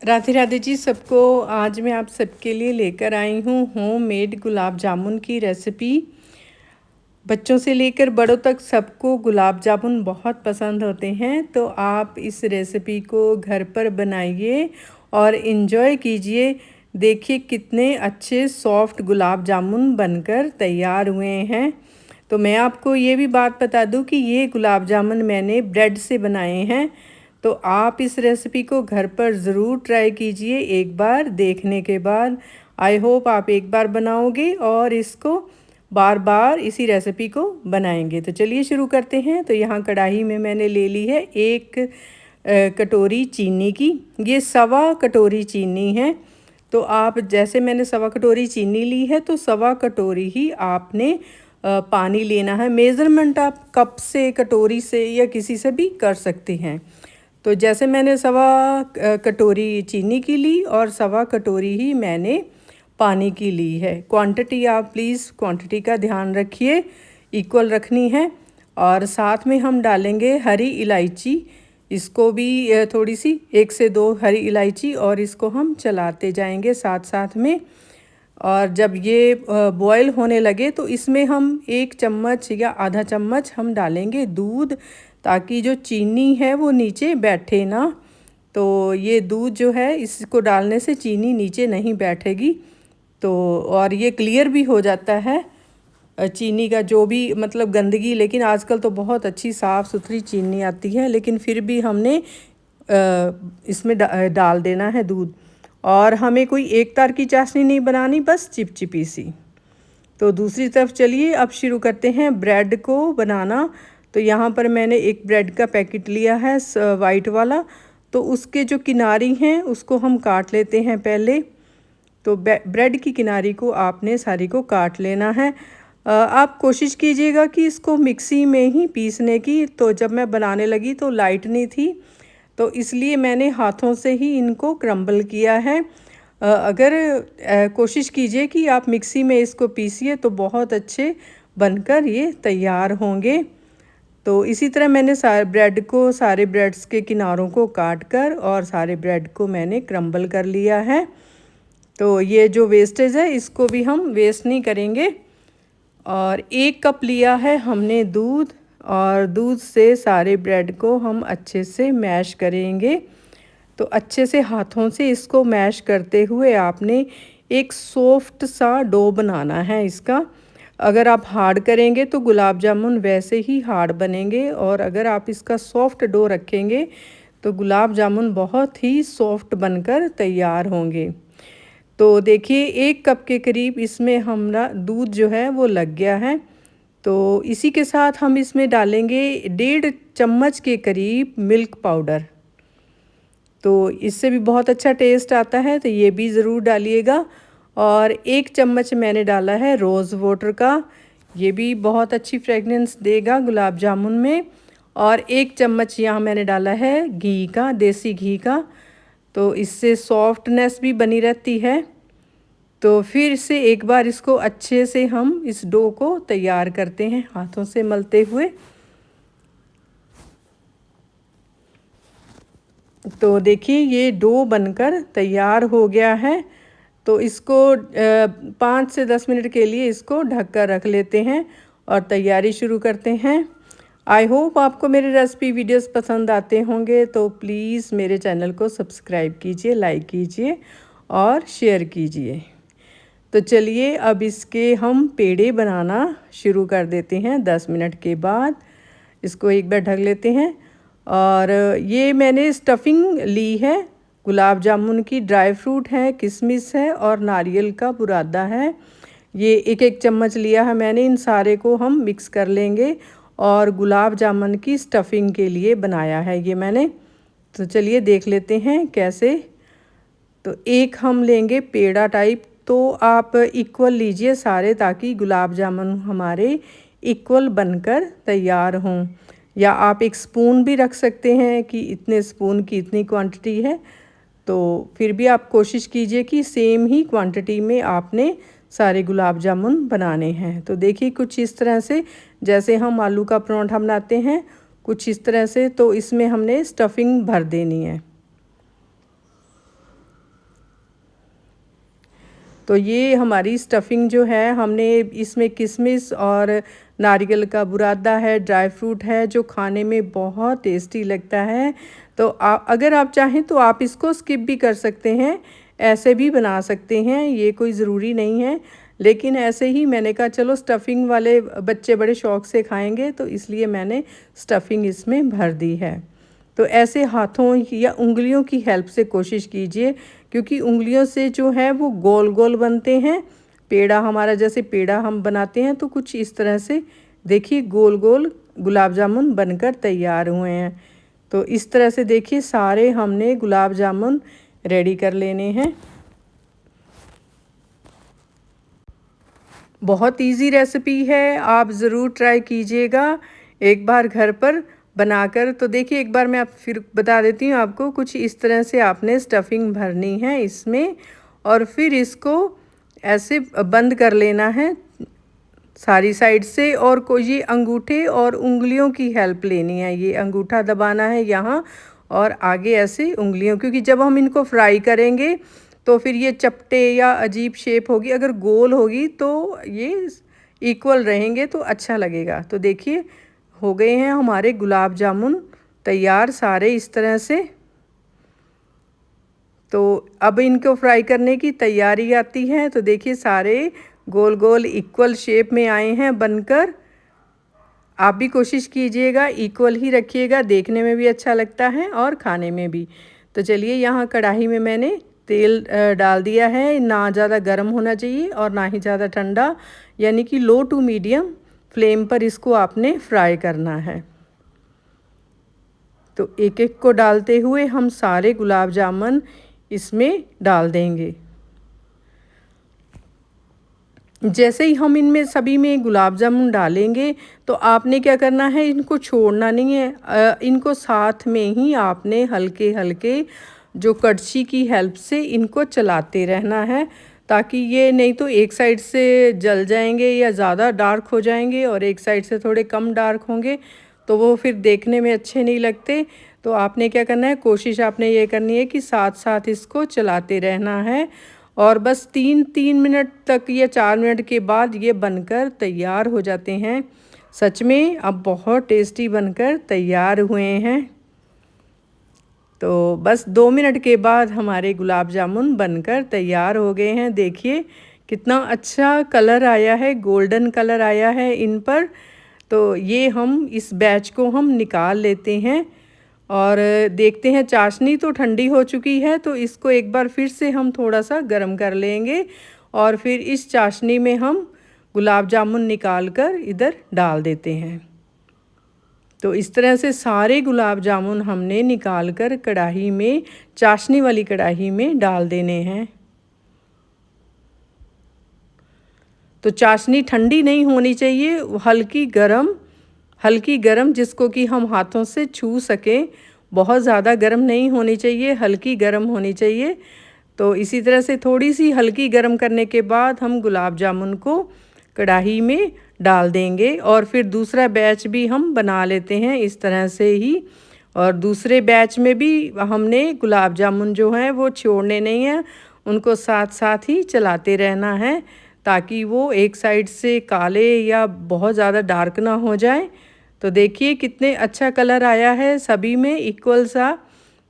राधे राधे जी सबको। आज मैं आप सबके लिए लेकर आई हूँ होममेड गुलाब जामुन की रेसिपी। बच्चों से लेकर बड़ों तक सबको गुलाब जामुन बहुत पसंद होते हैं, तो आप इस रेसिपी को घर पर बनाइए और इन्जॉय कीजिए। देखिए कितने अच्छे सॉफ्ट गुलाब जामुन बनकर तैयार हुए हैं। तो मैं आपको ये भी बात बता दूं कि ये गुलाब जामुन मैंने ब्रेड से बनाए हैं। तो आप इस रेसिपी को घर पर ज़रूर ट्राई कीजिए एक बार देखने के बाद। आई होप आप एक बार बनाओगे और इसको बार बार इसी रेसिपी को बनाएंगे। तो चलिए शुरू करते हैं। तो यहाँ कढ़ाई में मैंने ले ली है एक कटोरी चीनी की। ये 1.25 कटोरी चीनी है। तो आप जैसे मैंने 1.25 कटोरी चीनी ली है तो 1.25 कटोरी ही आपने पानी लेना है। मेज़रमेंट आप कप से, कटोरी से या किसी से भी कर सकते हैं। तो जैसे मैंने 1.25 कटोरी चीनी की ली और 1.25 कटोरी ही मैंने पानी की ली है। क्वांटिटी आप प्लीज़ क्वांटिटी का ध्यान रखिए, इक्वल रखनी है। और साथ में हम डालेंगे हरी इलायची, इसको भी थोड़ी सी 1 से 2 हरी इलायची, और इसको हम चलाते जाएंगे साथ साथ में। और जब ये बॉयल होने लगे तो इसमें हम 1 चम्मच या आधा चम्मच हम डालेंगे दूध, ताकि जो चीनी है वो नीचे बैठे ना। तो ये दूध जो है इसको डालने से चीनी नीचे नहीं बैठेगी। तो और ये क्लियर भी हो जाता है चीनी का जो भी मतलब गंदगी। लेकिन आजकल तो बहुत अच्छी साफ़ सुथरी चीनी आती है, लेकिन फिर भी हमने इसमें डाल देना है दूध। और हमें कोई एक तार की चाशनी नहीं बनानी, बस चिपचिपी सी। तो दूसरी तरफ चलिए अब शुरू करते हैं ब्रेड को बनाना। तो यहाँ पर मैंने एक ब्रेड का पैकेट लिया है वाइट वाला। तो उसके जो किनारी हैं उसको हम काट लेते हैं पहले। तो ब्रेड की किनारी को आपने सारी को काट लेना है। आप कोशिश कीजिएगा कि इसको मिक्सी में ही पीसने की। तो जब मैं बनाने लगी तो लाइट नहीं थी, तो इसलिए मैंने हाथों से ही इनको क्रम्बल किया है। अगर कोशिश कीजिए कि आप मिक्सी में इसको पीसिए तो बहुत अच्छे बनकर ये तैयार होंगे। तो इसी तरह मैंने सारे ब्रेड्स के किनारों को काट कर और सारे ब्रेड को मैंने क्रम्बल कर लिया है। तो ये जो वेस्टेज है इसको भी हम वेस्ट नहीं करेंगे। और 1 कप लिया है हमने दूध, और दूध से सारे ब्रेड को हम अच्छे से मैश करेंगे। तो अच्छे से हाथों से इसको मैश करते हुए आपने एक सॉफ्ट सा डो बनाना है इसका। अगर आप हार्ड करेंगे तो गुलाब जामुन वैसे ही हार्ड बनेंगे, और अगर आप इसका सॉफ्ट डो रखेंगे तो गुलाब जामुन बहुत ही सॉफ्ट बनकर तैयार होंगे। तो देखिए 1 कप के करीब इसमें हमारा दूध जो है वो लग गया है। तो इसी के साथ हम इसमें डालेंगे 1.5 चम्मच के करीब मिल्क पाउडर। तो इससे भी बहुत अच्छा टेस्ट आता है, तो ये भी ज़रूर डालिएगा। और 1 चम्मच मैंने डाला है रोज़ वाटर का, ये भी बहुत अच्छी फ्रेगनेंस देगा गुलाब जामुन में। और 1 चम्मच यहाँ मैंने डाला है घी का, देसी घी का। तो इससे सॉफ्टनेस भी बनी रहती है। तो फिर से एक बार इसको अच्छे से हम इस डो को तैयार करते हैं हाथों से मलते हुए। तो देखिए ये डो बनकर तैयार हो गया है। तो इसको 5 से 10 मिनट के लिए इसको ढक कर रख लेते हैं और तैयारी शुरू करते हैं। आई होप आपको मेरे रेसिपी वीडियोस पसंद आते होंगे, तो प्लीज़ मेरे चैनल को सब्सक्राइब कीजिए, लाइक कीजिए और शेयर कीजिए। तो चलिए अब इसके हम पेड़े बनाना शुरू कर देते हैं। 10 मिनट के बाद इसको एक बार ढक लेते हैं। और ये मैंने स्टफिंग ली है गुलाब जामुन की, ड्राई फ्रूट है, किशमिश है और नारियल का बुरादा है। ये 1-1 चम्मच लिया है मैंने। इन सारे को हम मिक्स कर लेंगे और गुलाब जामुन की स्टफिंग के लिए बनाया है ये मैंने। तो चलिए देख लेते हैं कैसे। तो एक हम लेंगे पेड़ा टाइप। तो आप इक्वल लीजिए सारे, ताकि गुलाब जामुन हमारे इक्वल बनकर तैयार हों। या आप एक स्पून भी रख सकते हैं कि इतने स्पून की इतनी क्वांटिटी है। तो फिर भी आप कोशिश कीजिए कि सेम ही क्वांटिटी में आपने सारे गुलाब जामुन बनाने हैं। तो देखिए कुछ इस तरह से, जैसे हम आलू का पराठा बनाते हैं कुछ इस तरह से। तो इसमें हमने स्टफिंग भर देनी है। तो ये हमारी स्टफिंग जो है, हमने इसमें किशमिश और नारियल का बुरादा है, ड्राई फ्रूट है, जो खाने में बहुत टेस्टी लगता है। तो अगर आप चाहें तो आप इसको स्किप भी कर सकते हैं, ऐसे भी बना सकते हैं, ये कोई ज़रूरी नहीं है। लेकिन ऐसे ही मैंने कहा चलो स्टफिंग वाले बच्चे बड़े शौक़ से खाएंगे, तो इसलिए मैंने स्टफिंग इसमें भर दी है। तो ऐसे हाथों या उंगलियों की हेल्प से कोशिश कीजिए, क्योंकि उंगलियों से जो है वो गोल गोल बनते हैं। पेड़ा हमारा, जैसे पेड़ा हम बनाते हैं तो कुछ इस तरह से देखिए गोल गोल गुलाब जामुन बनकर तैयार हुए हैं। तो इस तरह से देखिए सारे हमने गुलाब जामुन रेडी कर लेने हैं। बहुत इजी रेसिपी है, आप ज़रूर ट्राई कीजिएगा एक बार घर पर बनाकर। तो देखिए एक बार मैं आप फिर बता देती हूँ आपको, कुछ इस तरह से आपने स्टफिंग भरनी है इसमें, और फिर इसको ऐसे बंद कर लेना है सारी साइड से। और को ये अंगूठे और उंगलियों की हेल्प लेनी है, ये अंगूठा दबाना है यहाँ और आगे ऐसे उंगलियों, क्योंकि जब हम इनको फ्राई करेंगे तो फिर ये चपटे या अजीब शेप होगी। अगर गोल होगी तो ये इक्वल रहेंगे तो अच्छा लगेगा। तो देखिए हो गए हैं हमारे गुलाब जामुन तैयार सारे इस तरह से। तो अब इनको फ्राई करने की तैयारी आती है। तो देखिए सारे गोल गोल इक्वल शेप में आए हैं बनकर। आप भी कोशिश कीजिएगा, इक्वल ही रखिएगा, देखने में भी अच्छा लगता है और खाने में भी। तो चलिए यहाँ कढ़ाई में मैंने तेल डाल दिया है। ना ज़्यादा गर्म होना चाहिए और ना ही ज़्यादा ठंडा, यानी कि लो टू मीडियम फ्लेम पर इसको आपने फ्राई करना है। तो एक एक को डालते हुए हम सारे गुलाब जामुन इसमें डाल देंगे। जैसे ही हम इनमें सभी में गुलाब जामुन डालेंगे तो आपने क्या करना है, इनको छोड़ना नहीं है। इनको साथ में ही आपने हल्के हल्के जो कड़छी की हेल्प से इनको चलाते रहना है, ताकि ये नहीं तो एक साइड से जल जाएंगे या ज़्यादा डार्क हो जाएंगे और एक साइड से थोड़े कम डार्क होंगे, तो वो फिर देखने में अच्छे नहीं लगते। तो आपने क्या करना है, कोशिश आपने ये करनी है कि साथ साथ इसको चलाते रहना है। और बस 3 मिनट तक या 4 मिनट के बाद ये बनकर तैयार हो जाते हैं। सच में अब बहुत टेस्टी बनकर तैयार हुए हैं। तो बस 2 मिनट के बाद हमारे गुलाब जामुन बनकर तैयार हो गए हैं। देखिए कितना अच्छा कलर आया है, गोल्डन कलर आया है इन पर। तो ये हम इस बैच को हम निकाल लेते हैं और देखते हैं। चाशनी तो ठंडी हो चुकी है, तो इसको एक बार फिर से हम थोड़ा सा गर्म कर लेंगे और फिर इस चाशनी में हम गुलाब जामुन निकाल कर इधर डाल देते हैं। तो इस तरह से सारे गुलाब जामुन हमने निकाल कर कढ़ाई में, चाशनी वाली कढ़ाई में डाल देने हैं। तो चाशनी ठंडी नहीं होनी चाहिए, हल्की गरम जिसको कि हम हाथों से छू सकें। बहुत ज़्यादा गरम नहीं होनी चाहिए, हल्की गरम होनी चाहिए। तो इसी तरह से थोड़ी सी हल्की गरम करने के बाद हम गुलाब जामुन को कढ़ाई में डाल देंगे और फिर दूसरा बैच भी हम बना लेते हैं इस तरह से ही। और दूसरे बैच में भी हमने गुलाब जामुन जो हैं वो छोड़ने नहीं हैं, उनको साथ साथ ही चलाते रहना है, ताकि वो एक साइड से काले या बहुत ज़्यादा डार्क ना हो जाए। तो देखिए कितने अच्छा कलर आया है, सभी में इक्वल सा।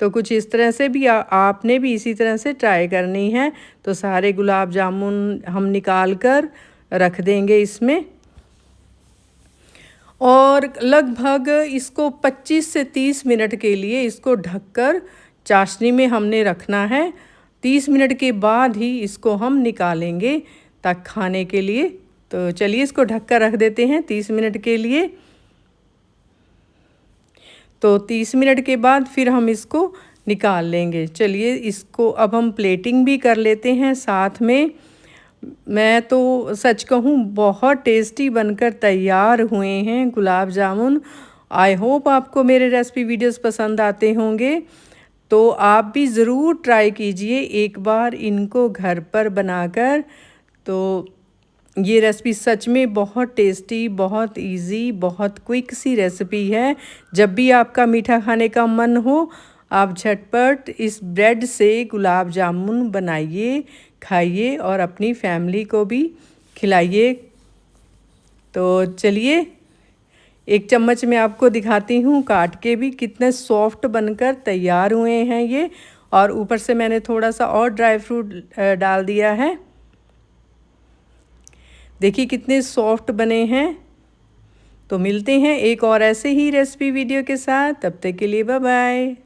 तो कुछ इस तरह से भी आपने भी इसी तरह से ट्राई करनी है। तो सारे गुलाब जामुन हम निकाल कर रख देंगे इसमें और लगभग इसको 25 से 30 मिनट के लिए इसको ढककर चाशनी में हमने रखना है। 30 मिनट के बाद ही इसको हम निकालेंगे तक खाने के लिए। तो चलिए इसको ढककर रख देते हैं 30 मिनट के लिए। तो 30 मिनट के बाद फिर हम इसको निकाल लेंगे। चलिए इसको अब हम प्लेटिंग भी कर लेते हैं साथ में। मैं तो सच कहूँ बहुत टेस्टी बनकर तैयार हुए हैं गुलाब जामुन। आई होप आपको मेरे रेसिपी वीडियोस पसंद आते होंगे, तो आप भी ज़रूर ट्राई कीजिए एक बार इनको घर पर बनाकर। तो ये रेसिपी सच में बहुत टेस्टी, बहुत इजी, बहुत क्विक सी रेसिपी है। जब भी आपका मीठा खाने का मन हो, आप झटपट इस ब्रेड से गुलाब जामुन बनाइए, खाइए और अपनी फैमिली को भी खिलाइए। तो चलिए एक चम्मच मैं आपको दिखाती हूँ काट के भी, कितने सॉफ्ट बनकर तैयार हुए हैं ये। और ऊपर से मैंने थोड़ा सा और ड्राई फ्रूट डाल दिया है। देखिए कितने सॉफ्ट बने हैं। तो मिलते हैं एक और ऐसे ही रेसिपी वीडियो के साथ, तब तक के लिए बाय बाय।